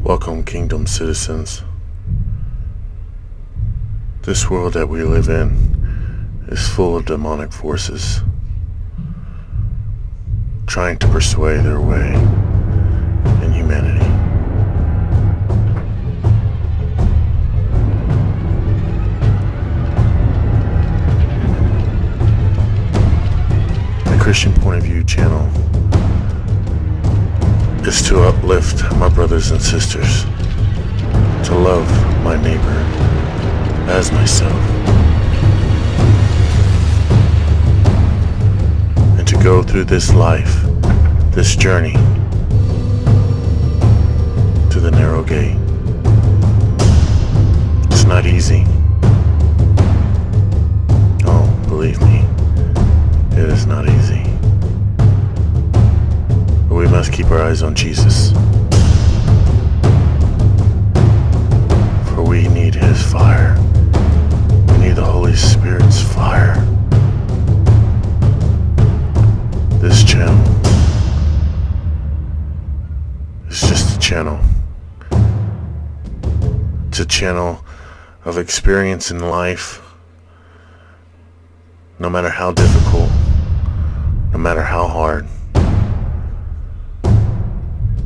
Welcome, kingdom citizens. This world that we live in is full of demonic forces trying to persuade their way in humanity. The Christian Point of View channel is to uplift my brothers and sisters, to love my neighbor as myself, and to go through this life, this journey, to the narrow gate. It's not easy. Oh, believe me, it is not easy. But we must keep our eyes on Jesus, for we need His fire. We need the Holy Spirit's fire. This channel is just a channel. It's a channel of experience in life. No matter how difficult, no matter how hard,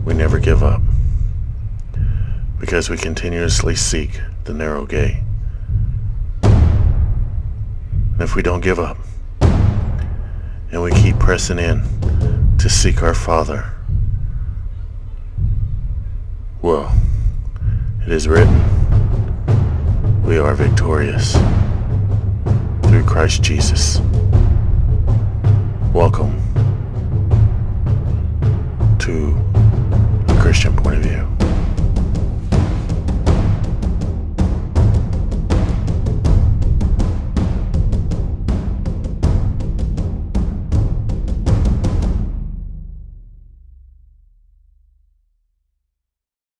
we never give up, because we continuously seek the narrow gate. And if we don't give up, and we keep pressing in to seek our Father, well, it is written, we are victorious through Christ Jesus. Welcome to the Christian Point of View.